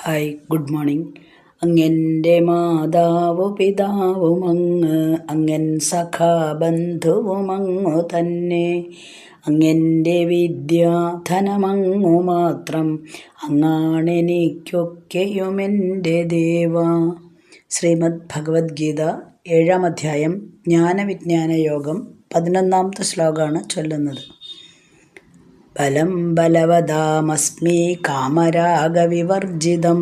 Hi, good morning. അങ്ങെൻ്റെ മാതാവു പിതാവുമങ്ങ്, അങ്ങൻ സഖാബന്ധുവുമങ്ങു തന്നെ. അങ്ങെൻ്റെ വിദ്യാധനമങ്ങു മാത്രം, അങ്ങാണെനിക്കൊക്കെയുമെൻ്റെ ദേവ. ശ്രീമദ് ഭഗവത്ഗീത 7-ാം അധ്യായം ജ്ഞാനവിജ്ഞാന യോഗം 11-ാമത്തെ ശ്ലോകമാണ് ചൊല്ലുന്നത്. ബലം ബലവതാമസ്മി കാമരാഗവിവർജിതം,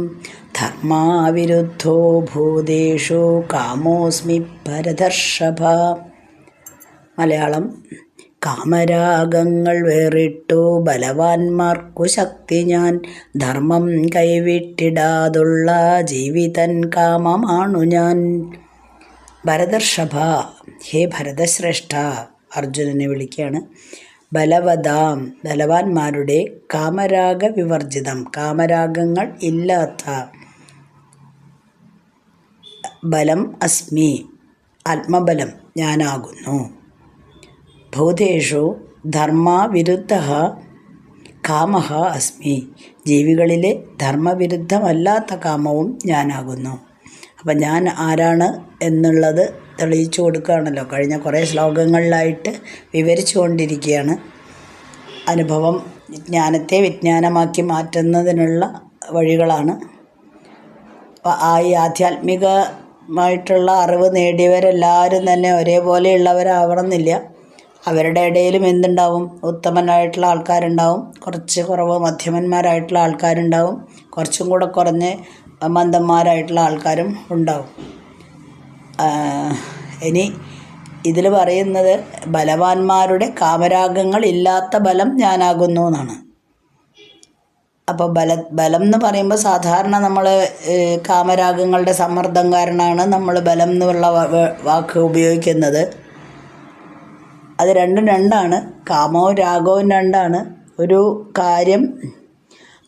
ധർമാവിരുദ്ധോ ഭൂതേഷു കാമോസ്മി ഭരതർഷഭ. മലയാളം: കാമരാഗങ്ങൾ വേറിട്ടു ബലവാന്മാർക്കു ശക്തി ഞാൻ, ധർമ്മം കൈവിട്ടിടാതുള്ള ജീവിതൻ കാമമാണു ഞാൻ. ഭരതർഷഭ, ഹേ ഭരതശ്രേഷ്ഠ, അർജുനനെ വിളിക്കുകയാണ്. ബലവതാം, ബലവാന്മാരുടെ, കാമരാഗ വിവർജിതം, കാമരാഗങ്ങൾ ഇല്ലാത്ത, ബലം അസ്മി, ആത്മബലം ഞാനാകുന്നു. ഭൂതേഷു ധർമ്മവിരുദ്ധ കാമഃ അസ്മി, ജീവികളിലെ ധർമ്മവിരുദ്ധമല്ലാത്ത കാമവും ഞാനാകുന്നു. അപ്പം ഞാൻ ആരാണ് എന്നുള്ളത് തെളിയിച്ചു കൊടുക്കുകയാണല്ലോ. കഴിഞ്ഞ കുറേ ശ്ലോകങ്ങളിലായിട്ട് വിവരിച്ചു കൊണ്ടിരിക്കുകയാണ്. അനുഭവം ജ്ഞാനത്തെ വിജ്ഞാനമാക്കി മാറ്റുന്നതിനുള്ള വഴികളാണ്. ഈ ആധ്യാത്മികമായിട്ടുള്ള അറിവ് നേടിയവരെല്ലാവരും തന്നെ ഒരേപോലെയുള്ളവരാവണമെന്നില്ല. അവരുടെ ഇടയിലും എന്തുണ്ടാവും? ഉത്തമനായിട്ടുള്ള ആൾക്കാരുണ്ടാവും, കുറച്ച് കുറവ് മധ്യമന്മാരായിട്ടുള്ള ആൾക്കാരുണ്ടാവും, കുറച്ചും കൂടെ കുറഞ്ഞ് മന്ദന്മാരായിട്ടുള്ള ആൾക്കാരും ഉണ്ടാവും. ഇനി ഇതിൽ പറയുന്നത് ബലവാന്മാരുടെ കാമരാഗങ്ങൾ ഇല്ലാത്ത ബലം ഞാനാകുന്നു എന്നാണ്. അപ്പോൾ ബലം എന്ന് പറയുമ്പോൾ സാധാരണ നമ്മൾ കാമരാഗങ്ങളുടെ സമ്മർദ്ദം കാരണമാണ് നമ്മൾ ബലം എന്നുള്ള വാക്ക് ഉപയോഗിക്കുന്നത്. അത് രണ്ടാണ്. കാമവും രാഗവും രണ്ടാണ്. ഒരു കാര്യം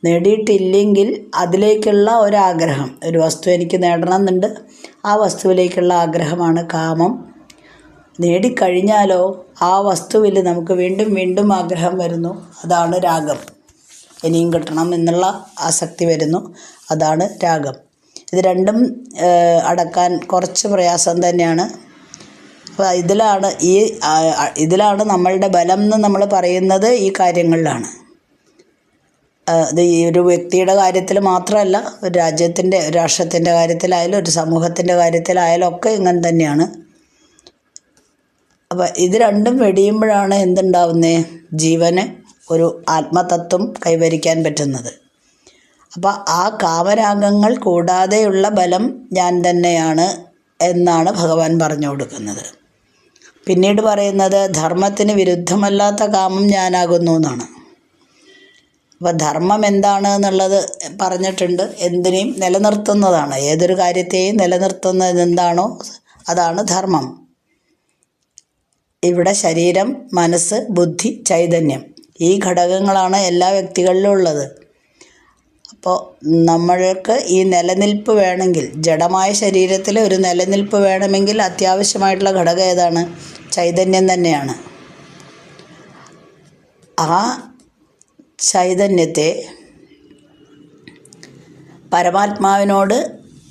നേടിയിട്ടില്ലെങ്കിൽ അതിലേക്കുള്ള ഒരാഗ്രഹം, ഒരു വസ്തു എനിക്ക് നേടണമെന്നുണ്ട്, ആ വസ്തുവിലേക്കുള്ള ആഗ്രഹമാണ് കാമം. നേടിക്കഴിഞ്ഞാലോ ആ വസ്തുവിൽ നമുക്ക് വീണ്ടും വീണ്ടും ആഗ്രഹം വരുന്നു, അതാണ് രാഗം. ഇനിയും കിട്ടണം എന്നുള്ള ആസക്തി വരുന്നു, അതാണ് രാഗം. ഇത് രണ്ടും അടക്കാൻ കുറച്ച് പ്രയാസം തന്നെയാണ്. അപ്പോൾ ഇതിലാണ് നമ്മളുടെ ബലം എന്ന് നമ്മൾ പറയുന്നത്. ഈ കാര്യങ്ങളിലാണ്. അത് ഈ ഒരു വ്യക്തിയുടെ കാര്യത്തിൽ മാത്രമല്ല, ഒരു രാജ്യത്തിൻ്റെ, ഒരു രാഷ്ട്രത്തിൻ്റെ കാര്യത്തിലായാലും ഒരു സമൂഹത്തിൻ്റെ കാര്യത്തിലായാലും ഒക്കെ ഇങ്ങനെ തന്നെയാണ്. അപ്പോൾ ഇത് രണ്ടും വെടിയുമ്പോഴാണ് എന്തുണ്ടാവുന്നത്? ജീവന് ഒരു ആത്മതത്വം കൈവരിക്കാൻ പറ്റുന്നത്. അപ്പോൾ ആ കാമരാഗങ്ങൾ കൂടാതെയുള്ള ബലം ഞാൻ തന്നെയാണ് എന്നാണ് ഭഗവാൻ പറഞ്ഞു കൊടുക്കുന്നത്. പിന്നീട് പറയുന്നത് ധർമ്മത്തിന് വിരുദ്ധമല്ലാത്ത കാമം ഞാനാകുന്നു എന്നാണ്. അപ്പോൾ ധർമ്മം എന്താണ് എന്നുള്ളത് പറഞ്ഞിട്ടുണ്ട്. എന്തിനേയും നിലനിർത്തുന്നതാണ്. ഏതൊരു കാര്യത്തെയും നിലനിർത്തുന്നത് എന്താണോ അതാണ് ധർമ്മം. ഇവിടെ ശരീരം, മനസ്സ്, ബുദ്ധി, ചൈതന്യം, ഈ ഘടകങ്ങളാണ് എല്ലാ വ്യക്തികളിലും ഉള്ളത്. അപ്പോൾ നമ്മൾക്ക് ഈ നിലനിൽപ്പ് വേണമെങ്കിൽ, ജഡമായ ശരീരത്തിൽ ഒരു നിലനിൽപ്പ് വേണമെങ്കിൽ അത്യാവശ്യമായിട്ടുള്ള ഘടകം ഏതാണ്? ചൈതന്യം തന്നെയാണ്. ആ ചൈതന്യത്തെ പരമാത്മാവിനോട്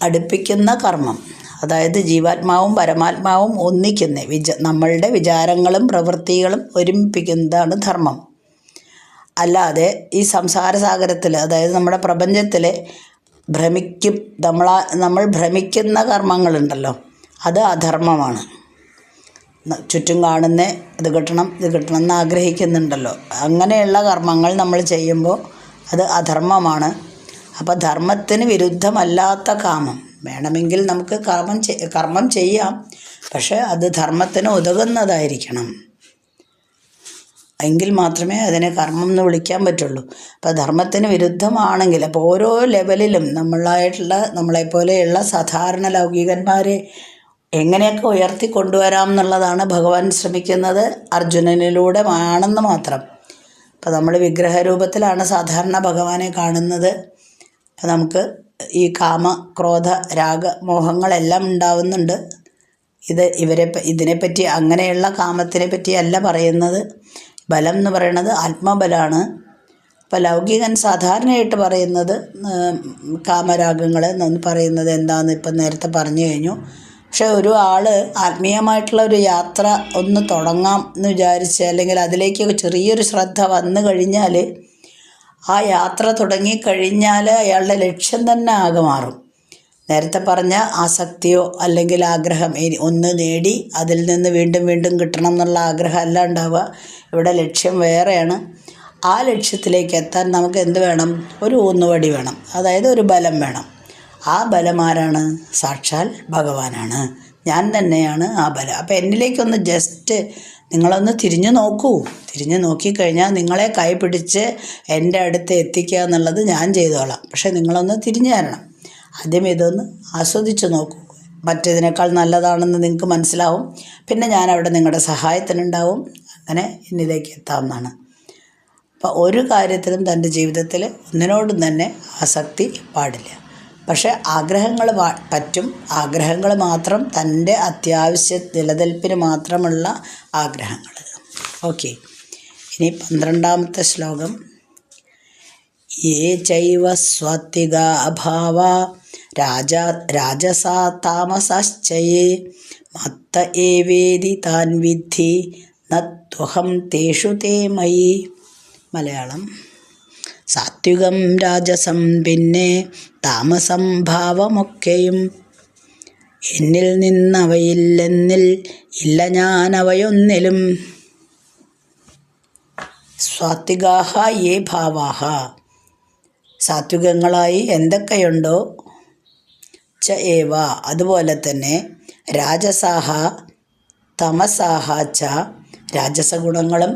അടുപ്പിക്കുന്ന കർമ്മം, അതായത് ജീവാത്മാവും പരമാത്മാവും ഒന്നിക്കുന്ന നമ്മളുടെ വിചാരങ്ങളും പ്രവൃത്തികളും ഒരുമിപ്പിക്കുന്നതാണ് ധർമ്മം. അല്ലാതെ ഈ സംസാരസാഗരത്തിൽ, അതായത് നമ്മുടെ പ്രപഞ്ചത്തിൽ നമ്മൾ ഭ്രമിക്കുന്ന കർമ്മങ്ങളുണ്ടല്ലോ, അത് അധർമ്മമാണ്. ചുറ്റും കാണുന്ന ഇത് കിട്ടണം എന്ന് ആഗ്രഹിക്കുന്നുണ്ടല്ലോ, അങ്ങനെയുള്ള കർമ്മങ്ങൾ നമ്മൾ ചെയ്യുമ്പോൾ അത് അധർമ്മമാണ്. അപ്പോൾ ധർമ്മത്തിന് വിരുദ്ധമല്ലാത്ത കാമം വേണമെങ്കിൽ നമുക്ക് കർമ്മം ചെയ്യാം, പക്ഷേ അത് ധർമ്മത്തിന് ഉതകുന്നതായിരിക്കണം. എങ്കിൽ മാത്രമേ അതിനെ കർമ്മം എന്ന് വിളിക്കാൻ പറ്റുള്ളൂ. അപ്പോൾ ധർമ്മത്തിന് വിരുദ്ധമാണെങ്കിൽ, അപ്പോൾ ഓരോ ലെവലിലും നമ്മളെപ്പോലെയുള്ള സാധാരണ ലൗകികന്മാരെ എങ്ങനെയൊക്കെ ഉയർത്തിക്കൊണ്ടുവരാം എന്നുള്ളതാണ് ഭഗവാൻ ശ്രമിക്കുന്നത്, അർജുനനിലൂടെ ആണെന്ന് മാത്രം. അപ്പോൾ നമ്മൾ വിഗ്രഹരൂപത്തിലാണ് സാധാരണ ഭഗവാനെ കാണുന്നത്. അപ്പോൾ നമുക്ക് ഈ കാമ, ക്രോധ, രാഗ, മോഹങ്ങളെല്ലാം ഉണ്ടാവുന്നുണ്ട്. ഇതിനെപ്പറ്റി, അങ്ങനെയുള്ള കാമത്തിനെ പറ്റിയല്ല പറയുന്നത്. ബലം എന്ന് പറയുന്നത് ആത്മബലമാണ്. അപ്പോൾ ലൗകികൻ സാധാരണയായിട്ട് പറയുന്നത് കാമരാഗങ്ങൾ എന്ന് പറയുന്നത് എന്താണെന്ന് ഇപ്പം നേരത്തെ പറഞ്ഞു കഴിഞ്ഞു. പക്ഷെ ഒരു ആൾ ആത്മീയമായിട്ടുള്ള ഒരു യാത്ര ഒന്ന് തുടങ്ങാം എന്ന് വിചാരിച്ച്, അല്ലെങ്കിൽ അതിലേക്ക് ചെറിയൊരു ശ്രദ്ധ വന്നു കഴിഞ്ഞാൽ, ആ യാത്ര തുടങ്ങിക്കഴിഞ്ഞാൽ അയാളുടെ ലക്ഷ്യം തന്നെ ആകെ മാറും. നേരത്തെ പറഞ്ഞ ആസക്തിയോ അല്ലെങ്കിൽ ആഗ്രഹം ഒന്ന് നേടി അതിൽ നിന്ന് വീണ്ടും വീണ്ടും കിട്ടണം എന്നുള്ള ആഗ്രഹമല്ല ഉണ്ടാവുക. ഇവിടെ ലക്ഷ്യം വേറെയാണ്. ആ ലക്ഷ്യത്തിലേക്ക് എത്താൻ നമുക്ക് എന്ത് വേണം? ഒരു ഊന്നുവടി വേണം, അതായത് ഒരു ബലം വേണം. ആ ബലം ആരാണ്? സാക്ഷാൽ ഭഗവാനാണ്, ഞാൻ തന്നെയാണ് ആ ബലം. അപ്പോൾ എന്നിലേക്കൊന്ന് ജസ്റ്റ് നിങ്ങളൊന്ന് തിരിഞ്ഞു നോക്കൂ. തിരിഞ്ഞു നോക്കിക്കഴിഞ്ഞാൽ നിങ്ങളെ കൈ പിടിച്ച് എൻ്റെ അടുത്ത് എത്തിക്കുക എന്നുള്ളത് ഞാൻ ചെയ്തോളാം. പക്ഷേ നിങ്ങളൊന്ന് തിരിഞ്ഞു തരണം. ആദ്യം ഇതൊന്ന് ആസ്വദിച്ച് നോക്കൂ. മറ്റേതിനേക്കാൾ നല്ലതാണെന്ന് നിങ്ങൾക്ക് മനസ്സിലാവും. പിന്നെ ഞാനവിടെ നിങ്ങളുടെ സഹായത്തിനുണ്ടാവും. അങ്ങനെ എന്നിലേക്ക് എത്താവുന്നതാണ്. അപ്പോൾ ഒരു കാര്യത്തിലും തൻ്റെ ജീവിതത്തിൽ ഒന്നിനോടും തന്നെ ആസക്തി പാടില്ല. പക്ഷേ ആഗ്രഹങ്ങൾ പറ്റും. ആഗ്രഹങ്ങൾ മാത്രം തൻ്റെ അത്യാവശ്യ നിലനിൽപ്പിന് മാത്രമുള്ള ആഗ്രഹങ്ങൾ. ഓക്കെ, ഇനി 12ാമത്തെ ശ്ലോകം. യേ ചൈവ സ്വാത്വികാ അഭാവ രാജസാ താമസശ്ചയേ മത്ത ഏവേദി താൻ വിദ്ധി നത്വഹം തേഷു തേ മയി. മലയാളം. സാത്വികം രാജസം പിന്നെ താമസം ഭാവമൊക്കെയും എന്നിൽ നിന്നവയില്ലെന്നിൽ ഇല്ല ഞാനവയൊന്നിലും. സാത്വികാഹ യേ ഭാവാഹ, സാത്വികങ്ങളായി എന്തൊക്കെയുണ്ടോ, ച ഏവ അതുപോലെ തന്നെ, രാജസാഹ തമസാഹ ച രാജസഗുണങ്ങളും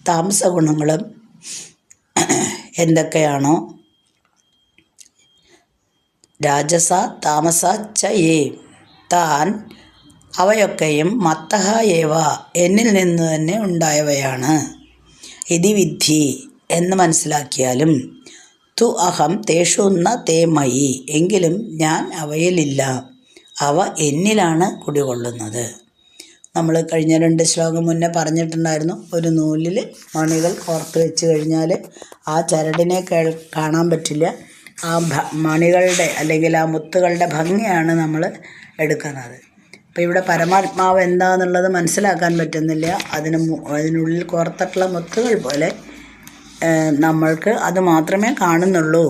താമസഗുണങ്ങളും എന്തൊക്കെയാണോ, രാജസ താമസ ച യേ താൻ അവയൊക്കെയും മത്തഹ ഏവ എന്നിൽ നിന്ന് തന്നെ ഉണ്ടായവയാണ്. ഇതി വിദ്ധി എന്ന് മനസ്സിലാക്കിയാലും, തു അഹം തേഷു ന തേ മയി എങ്കിലും ഞാൻ അവയിലില്ല, അവ എന്നിലാണ് കുടികൊള്ളുന്നത്. നമ്മൾ കഴിഞ്ഞ 2 ശ്ലോകം മുന്നേ പറഞ്ഞിട്ടുണ്ടായിരുന്നു. ഒരു നൂലിൽ മണികൾ കോർത്ത് വെച്ച് കഴിഞ്ഞാൽ ആ ചരടിനെ കാണാൻ പറ്റില്ല. ആ മണികളുടെ അല്ലെങ്കിൽ ആ മുത്തുകളുടെ ഭംഗിയാണ് നമ്മൾ എടുക്കുന്നത്. അപ്പോൾ ഇവിടെ പരമാത്മാവ് എന്താണെന്നുള്ളത് മനസ്സിലാക്കാൻ പറ്റുന്നില്ല. അതിനുള്ളിൽ കോർത്തിട്ടുള്ള മുത്തുകൾ പോലെ നമ്മൾക്ക് അത് മാത്രമേ കാണുന്നുള്ളൂ.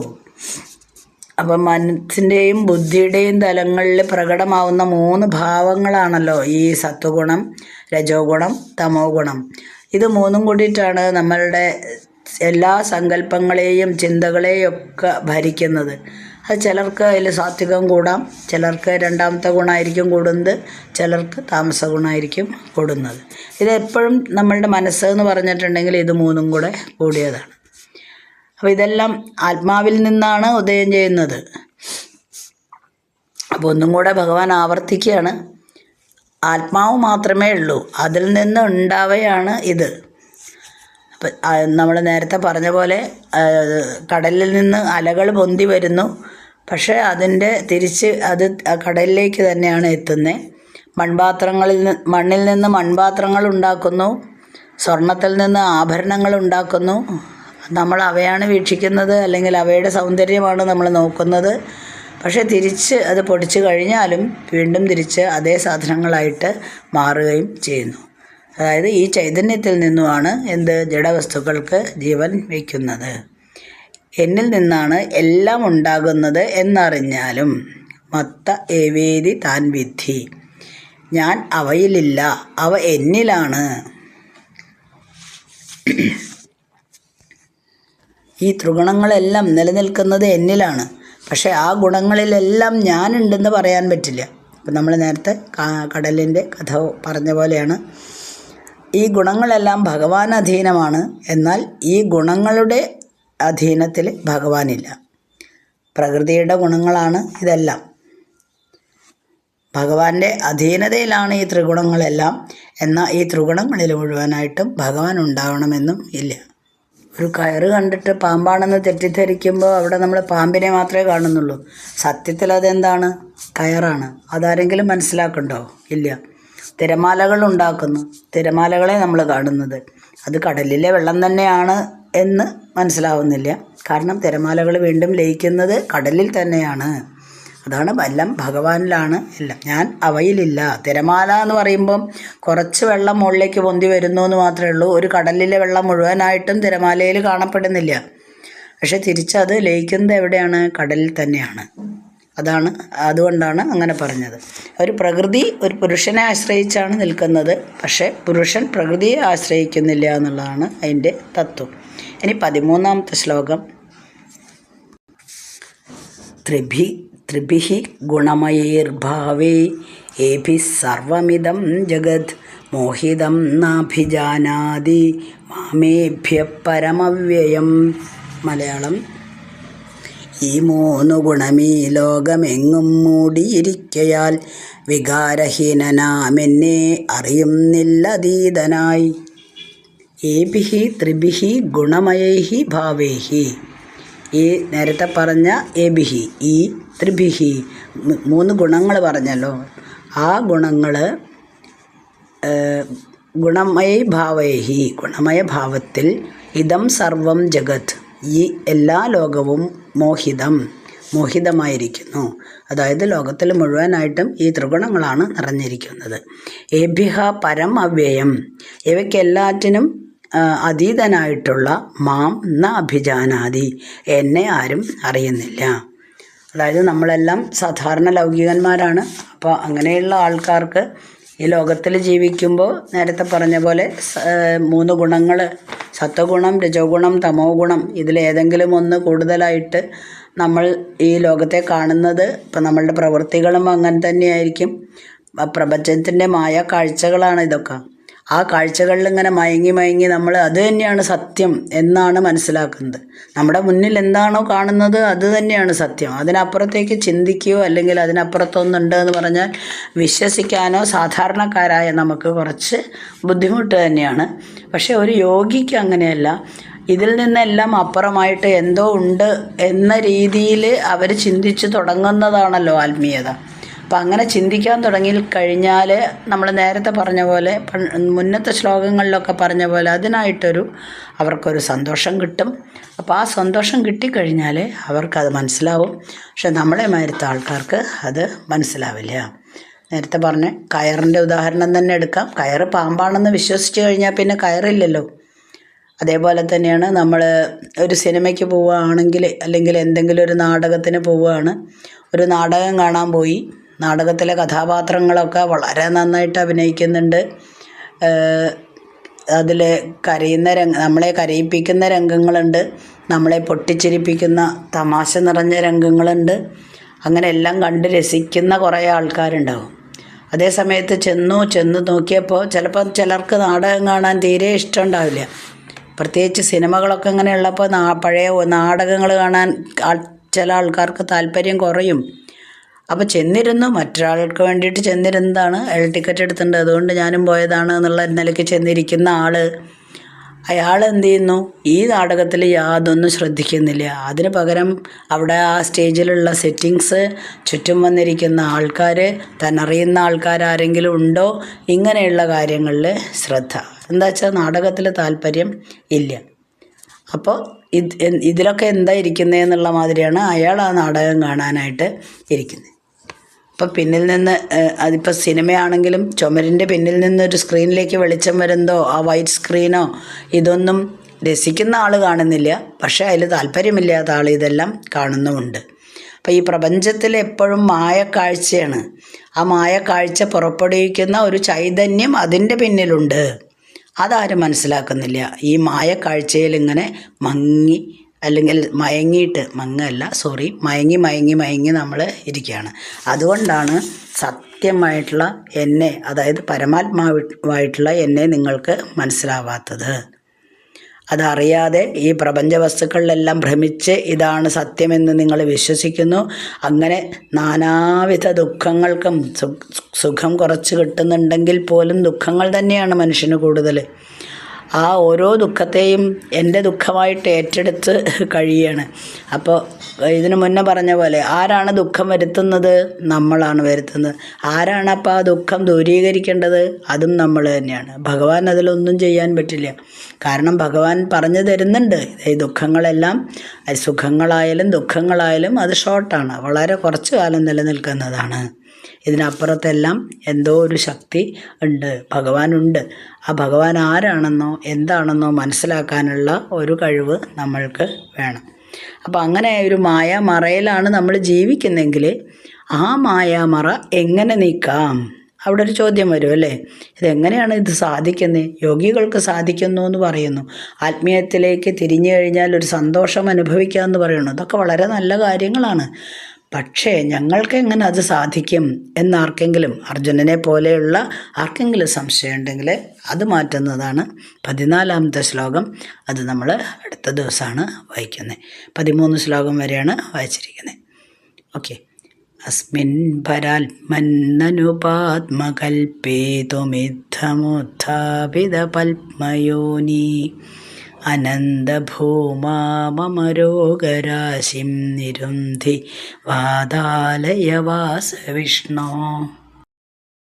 അപ്പം മനസ്സിൻ്റെയും ബുദ്ധിയുടെയും തലങ്ങളിൽ പ്രകടമാവുന്ന 3 ഭാവങ്ങളാണല്ലോ ഈ സത്വഗുണം, രജോ ഗുണം, തമോ ഗുണം. ഇത് 3ഉം കൂടിയിട്ടാണ് നമ്മളുടെ എല്ലാ സങ്കല്പങ്ങളെയും ചിന്തകളെയും ഒക്കെ ഭരിക്കുന്നത്. അത് ചിലർക്ക് അതിൽ സാത്വികം കൂടാം, ചിലർക്ക് 2ാമത്തെ ഗുണമായിരിക്കും കൂടുന്നത്, ചിലർക്ക് താമസ ഗുണമായിരിക്കും കൂടുന്നത്. ഇതെപ്പോഴും നമ്മളുടെ മനസ്സെന്ന് പറഞ്ഞിട്ടുണ്ടെങ്കിൽ ഇത് 3ഉം കൂടെ കൂടിയതാണ്. അപ്പോൾ ഇതെല്ലാം ആത്മാവിൽ നിന്നാണ് ഉദയം ചെയ്യുന്നത്. അപ്പോൾ ഒന്നും കൂടെ ഭഗവാൻ ആവർത്തിക്കുകയാണ്, ആത്മാവ് മാത്രമേ ഉള്ളൂ, അതിൽ നിന്ന് ഉണ്ടാവുകയാണ് ഇത്. അപ്പം നമ്മൾ നേരത്തെ പറഞ്ഞ പോലെ കടലിൽ നിന്ന് അലകൾ പൊന്തി വരുന്നു, പക്ഷേ അതിൻ്റെ തിരിച്ച് അത് കടലിലേക്ക് തന്നെയാണ് എത്തുന്നത്. മണ്ണിൽ നിന്ന് മൺപാത്രങ്ങൾ ഉണ്ടാക്കുന്നു, സ്വർണത്തിൽ നിന്ന് ആഭരണങ്ങൾ ഉണ്ടാക്കുന്നു. നമ്മൾ അവയാണ് വീക്ഷിക്കുന്നത്, അല്ലെങ്കിൽ അവയുടെ സൗന്ദര്യമാണ് നമ്മൾ നോക്കുന്നത്. പക്ഷേ തിരിച്ച് അത് പൊടിച്ചു കഴിഞ്ഞാലും വീണ്ടും തിരിച്ച് അതേ സാധനങ്ങളായിട്ട് മാറുകയും ചെയ്യുന്നു. അതായത് ഈ ചൈതന്യത്തിൽ നിന്നുമാണ് ജഡവസ്തുക്കൾക്ക് ജീവൻ വയ്ക്കുന്നത്. എന്നിൽ നിന്നാണ് എല്ലാം ഉണ്ടാകുന്നത് എന്നറിഞ്ഞാലും മത്ത ഏവേദി താൻ വിദ്ധി, ഞാൻ അവയിലില്ല, അവ എന്നിലാണ്. ഈ ത്രിഗുണങ്ങളെല്ലാം നിലനിൽക്കുന്നത് എന്നിലാണ്. പക്ഷേ ആ ഗുണങ്ങളിലെല്ലാം ഞാനുണ്ടെന്ന് പറയാൻ പറ്റില്ല. അപ്പം നമ്മൾ നേരത്തെ കടലിൻ്റെ കഥ പറഞ്ഞ പോലെയാണ്. ഈ ഗുണങ്ങളെല്ലാം ഭഗവാൻ അധീനമാണ്. എന്നാൽ ഈ ഗുണങ്ങളുടെ അധീനത്തിൽ ഭഗവാനില്ല. പ്രകൃതിയുടെ ഗുണങ്ങളാണ് ഇതെല്ലാം. ഭഗവാന്റെ അധീനതയിലാണ് ഈ ത്രിഗുണങ്ങളെല്ലാം. എന്നാൽ ഈ ത്രിഗുണങ്ങളിൽ മുഴുവനായിട്ടും ഭഗവാൻ ഉണ്ടാവണമെന്നും ഇല്ല. ഒരു കയറ് കണ്ടിട്ട് പാമ്പാണെന്ന് തെറ്റിദ്ധരിക്കുമ്പോൾ അവിടെ നമ്മൾ പാമ്പിനെ മാത്രമേ കാണുന്നുള്ളൂ. സത്യത്തിൽ അതെന്താണ്? കയറാണ്. അതാരെങ്കിലും മനസ്സിലാക്കണ്ടോ? ഇല്ല. തിരമാലകൾ ഉണ്ടാക്കുന്നു, തിരമാലകളെ നമ്മൾ കാണുന്നത്. അത് കടലിലെ വെള്ളം തന്നെയാണ് എന്ന് മനസ്സിലാവുന്നില്ല. കാരണം തിരമാലകൾ വീണ്ടും ലയിക്കുന്നത് കടലിൽ തന്നെയാണ്. അതാണ് എല്ലാം ഭഗവാനിലാണ് എല്ലാം. ഞാൻ അവയിലില്ല. തിരമാല എന്ന് പറയുമ്പം കുറച്ച് വെള്ളം മുകളിലേക്ക് പൊന്തി വരുന്നു എന്ന് മാത്രമേ ഉള്ളൂ. ഒരു കടലിലെ വെള്ളം മുഴുവനായിട്ടും തിരമാലയിൽ കാണപ്പെടുന്നില്ല. പക്ഷെ തിരിച്ചത് ലയിക്കുന്നത് എവിടെയാണ്? കടലിൽ തന്നെയാണ്. അതുകൊണ്ടാണ് അങ്ങനെ പറഞ്ഞത്. ഒരു പ്രകൃതി ഒരു പുരുഷനെ ആശ്രയിച്ചാണ് നിൽക്കുന്നത്. പക്ഷേ പുരുഷൻ പ്രകൃതിയെ ആശ്രയിക്കുന്നില്ല എന്നുള്ളതാണ് അതിൻ്റെ തത്വം. ഇനി 13ാമത്തെ ശ്ലോകം. ത്രിഭിः ഗുണമയൈർഭാവേ ഏഭിः സർവമിദം ജഗത് മോഹിതം നാഭിജാനാതി മാമേഭ്യഃ പരമവ്യയം. മലയാളം. ഈ 3 ഗുണമീ ലോകമെങ്ങും മൂടിയിരിക്കയാൽ വികാരഹീനനാമെന്നെ അറിയുന്നില്ലതീതനായി. ഏഭിः ത്രിഭിः ഗുണമയൈഹി ഭാവേഹി. ഈ നേരത്തെ പറഞ്ഞ ഏഭിഹി, ഈ ത്രിഭിഹി 3 ഗുണങ്ങൾ പറഞ്ഞല്ലോ. ആ ഗുണങ്ങൾ ഗുണമയ ഭാവൈഹി, ഗുണമയ ഭാവത്തിൽ ഇതം സർവം ജഗത്, ഈ എല്ലാ ലോകവും മോഹിതമായിരിക്കുന്നു. അതായത് ലോകത്തിൽ മുഴുവനായിട്ടും ഈ ത്രിഗുണങ്ങളാണ് നിറഞ്ഞിരിക്കുന്നത്. ഏഭ്യഃ പരം അവ്യയം, ഇവയ്ക്കെല്ലാറ്റിനും അതീതനായിട്ടുള്ള മാം ന അഭിജാനാതി, എന്നെ ആരും അറിയുന്നില്ല. അതായത് നമ്മളെല്ലാം സാധാരണ ലൗകികന്മാരാണ്. അപ്പോൾ അങ്ങനെയുള്ള ആൾക്കാർക്ക് ഈ ലോകത്തിൽ ജീവിക്കുമ്പോൾ നേരത്തെ പറഞ്ഞ പോലെ 3 ഗുണങ്ങൾ, സത്വഗുണം, രജോഗുണം, തമോ ഗുണം, ഇതിലേതെങ്കിലും ഒന്ന് കൂടുതലായിട്ട് നമ്മൾ ഈ ലോകത്തെ കാണുന്നത്. ഇപ്പം നമ്മളുടെ പ്രവൃത്തികളും അങ്ങനെ തന്നെയായിരിക്കും. പ്രപഞ്ചത്തിൻ്റെ മായ കാഴ്ചകളാണ് ഇതൊക്കെ. ആ കാഴ്ചകളിൽ ഇങ്ങനെ മയങ്ങി നമ്മൾ അത് തന്നെയാണ് സത്യം എന്നാണ് മനസ്സിലാക്കുന്നത്. നമ്മുടെ മുന്നിൽ എന്താണോ കാണുന്നത് അത് തന്നെയാണ് സത്യം. അതിനപ്പുറത്തേക്ക് ചിന്തിക്കുകയോ അല്ലെങ്കിൽ അതിനപ്പുറത്തൊന്നുണ്ട് എന്ന് പറഞ്ഞാൽ വിശ്വസിക്കാനോ സാധാരണക്കാരായ നമുക്ക് കുറച്ച് ബുദ്ധിമുട്ട് തന്നെയാണ്. പക്ഷേ ഒരു യോഗിക്ക് അങ്ങനെയല്ല. ഇതിൽ നിന്നെല്ലാം അപ്പുറമായിട്ട് എന്തോ ഉണ്ട് എന്ന രീതിയിൽ അവർ ചിന്തിച്ച് തുടങ്ങുന്നതാണല്ലോ ആത്മീയത. അപ്പം അങ്ങനെ ചിന്തിക്കാൻ തുടങ്ങിക്കഴിഞ്ഞാൽ നമ്മൾ നേരത്തെ പറഞ്ഞ പോലെ, മുന്നത്തെ ശ്ലോകങ്ങളിലൊക്കെ പറഞ്ഞ പോലെ അവർക്കൊരു സന്തോഷം കിട്ടും. അപ്പോൾ ആ സന്തോഷം കിട്ടിക്കഴിഞ്ഞാൽ അവർക്കത് മനസ്സിലാവും. പക്ഷെ നമ്മളെ മാതിരത്തെ ആൾക്കാർക്ക് അത് മനസ്സിലാവില്ല. നേരത്തെ പറഞ്ഞ കയറിൻ്റെ ഉദാഹരണം തന്നെ എടുക്കാം. കയറ് പാമ്പാണെന്ന് വിശ്വസിച്ച് കഴിഞ്ഞാൽ പിന്നെ കയറില്ലല്ലോ. അതേപോലെ തന്നെയാണ് നമ്മൾ ഒരു സിനിമയ്ക്ക് പോവുകയാണെങ്കിൽ, അല്ലെങ്കിൽ എന്തെങ്കിലും ഒരു നാടകത്തിന് പോവുകയാണ്. ഒരു നാടകം കാണാൻ പോയി. നാടകത്തിലെ കഥാപാത്രങ്ങളൊക്കെ വളരെ നന്നായിട്ട് അഭിനയിക്കുന്നുണ്ട്. അതിൽ നമ്മളെ കരയിപ്പിക്കുന്ന രംഗങ്ങളുണ്ട്, നമ്മളെ പൊട്ടിച്ചിരിപ്പിക്കുന്ന തമാശ നിറഞ്ഞ രംഗങ്ങളുണ്ട്. അങ്ങനെ എല്ലാം കണ്ട് രസിക്കുന്ന കുറേ ആൾക്കാരുണ്ടാവും. അതേ സമയത്ത് ചെന്ന് നോക്കിയപ്പോൾ ചിലപ്പോൾ ചിലർക്ക് നാടകം കാണാൻ തീരെ ഇഷ്ടമുണ്ടാവില്ല. പ്രത്യേകിച്ച് സിനിമകളൊക്കെ ഇങ്ങനെയുള്ളപ്പോൾ പഴയ നാടകങ്ങൾ കാണാൻ ചില ആൾക്കാർക്ക് താല്പര്യം കുറയും. അപ്പോൾ ചെന്നിരുന്നു, മറ്റൊരാൾക്ക് വേണ്ടിയിട്ട് ചെന്നിരുന്നതാണ്. അയാൾ ടിക്കറ്റ് എടുത്തിട്ടുണ്ട്, അതുകൊണ്ട് ഞാനും പോയതാണ് എന്നുള്ള നിലയ്ക്ക് ചെന്നിരിക്കുന്ന അയാൾ എന്ത് ചെയ്യുന്നു? ഈ നാടകത്തിൽ യാതൊന്നും ശ്രദ്ധിക്കുന്നില്ല. അതിന് പകരം അവിടെ ആ സ്റ്റേജിലുള്ള സെറ്റിങ്സ്, ചുറ്റും വന്നിരിക്കുന്ന ആൾക്കാർ, തന്നറിയുന്ന ആൾക്കാരാരെങ്കിലും ഉണ്ടോ, ഇങ്ങനെയുള്ള കാര്യങ്ങളിൽ ശ്രദ്ധ. എന്താ വെച്ചാൽ നാടകത്തിൽ താല്പര്യം ഇല്ല. അപ്പോൾ ഇതിലൊക്കെ എന്താ ഇരിക്കുന്നതെന്നുള്ള മാതിരിയാണ് അയാൾ ആ നാടകം കാണാനായിട്ട് ഇരിക്കുന്നത്. അപ്പോൾ പിന്നിൽ നിന്ന്, അതിപ്പോൾ സിനിമയാണെങ്കിലും ചുമരിൻ്റെ പിന്നിൽ നിന്നൊരു സ്ക്രീനിലേക്ക് വെളിച്ചം വരുന്നതോ ആ വൈറ്റ് സ്ക്രീനോ ഇതൊന്നും രസിക്കുന്ന ആൾ കാണുന്നില്ല. പക്ഷേ അതിൽ താല്പര്യമില്ലാത്ത ആൾ ഇതെല്ലാം കാണുന്നുമുണ്ട്. അപ്പോൾ ഈ പ്രപഞ്ചത്തിൽ എപ്പോഴും മായക്കാഴ്ചയാണ്. ആ മായക്കാഴ്ച പുറപ്പെടുവിക്കുന്ന ഒരു ചൈതന്യം അതിൻ്റെ പിന്നിലുണ്ട്. അതാരും മനസ്സിലാക്കുന്നില്ല. ഈ മായക്കാഴ്ചയിൽ ഇങ്ങനെ മങ്ങി, അല്ലെങ്കിൽ മയങ്ങി നമ്മൾ ഇരിക്കുകയാണ്. അതുകൊണ്ടാണ് സത്യമായിട്ടുള്ള എന്നെ, അതായത് പരമാത്മാവായിട്ടുള്ള എന്നെ നിങ്ങൾക്ക് മനസ്സിലാവാത്തത്. അതറിയാതെ ഈ പ്രപഞ്ച വസ്തുക്കളിലെല്ലാം ഭ്രമിച്ച് ഇതാണ് സത്യമെന്ന് നിങ്ങൾ വിശ്വസിക്കുന്നു. അങ്ങനെ നാനാവിധ ദുഃഖങ്ങൾക്കും സുഖം കുറച്ച് കിട്ടുന്നുണ്ടെങ്കിൽ പോലും ദുഃഖങ്ങൾ തന്നെയാണ് മനുഷ്യന് കൂടുതൽ. ആ ഓരോ ദുഃഖത്തെയും എൻ്റെ ദുഃഖമായിട്ട് ഏറ്റെടുത്ത് കഴിയുകയാണ്. അപ്പോൾ ഇതിനു മുന്നേ പറഞ്ഞ പോലെ ആരാണ് ദുഃഖം വരുത്തുന്നത്? നമ്മളാണ് വരുത്തുന്നത്. ആരാണ് അപ്പോൾ ആ ദുഃഖം ദൂരീകരിക്കേണ്ടത്? അതും നമ്മൾ തന്നെയാണ്. ഭഗവാൻ അതിലൊന്നും ചെയ്യാൻ പറ്റില്ല. കാരണം ഭഗവാൻ പറഞ്ഞു തരുന്നുണ്ട്, ഈ ദുഃഖങ്ങളെല്ലാം സുഖങ്ങളായാലും ദുഃഖങ്ങളായാലും അത് ഷോർട്ടാണ്, വളരെ കുറച്ച് കാലം നിലനിൽക്കുന്നതാണ്. ഇതിനപ്പുറത്തെല്ലാം എന്തോ ഒരു ശക്തി ഉണ്ട്, ഭഗവാനുണ്ട്. ആ ഭഗവാൻ ആരാണെന്നോ എന്താണെന്നോ മനസ്സിലാക്കാനുള്ള ഒരു കഴിവ് നമ്മൾക്ക് വേണം. അപ്പം അങ്ങനെ ഒരു മായാമറയിലാണ് നമ്മൾ ജീവിക്കുന്നെങ്കിൽ ആ മായാമറ എങ്ങനെ നീക്കാം? അവിടെ ഒരു ചോദ്യം വരും അല്ലേ, ഇതെങ്ങനെയാണ് ഇത് സാധിക്കുന്നത്? യോഗികൾക്ക് സാധിക്കുന്നു എന്ന് പറയുന്നു. ആത്മീയത്തിലേക്ക് തിരിഞ്ഞു കഴിഞ്ഞാൽ ഒരു സന്തോഷം അനുഭവിക്കാമെന്ന് പറയുന്നു. ഇതൊക്കെ വളരെ നല്ല കാര്യങ്ങളാണ്. പക്ഷേ ഞങ്ങൾക്ക് എങ്ങനെ അത് സാധിക്കും എന്നാർക്കെങ്കിലും, അർജുനനെ പോലെയുള്ള ആർക്കെങ്കിലും സംശയം ഉണ്ടെങ്കിൽ അത് മാറ്റുന്നതാണ് 14ാമത്തെ ശ്ലോകം. അത് നമ്മൾ അടുത്ത ദിവസമാണ് വായിക്കുന്നത്. 13 ശ്ലോകം വരെയാണ് വായിച്ചിരിക്കുന്നത്. ഓക്കെ. അസ്മിൻ പരാത്മന്നനുപാത്മകൽപേതുമിദ്ധമുത്ഥാപിത പത്മയോനി അനന്തഭൂമാമരോഗരാശിം നിരുന്ധി വാതാലയവാസ വിഷ്ണോ.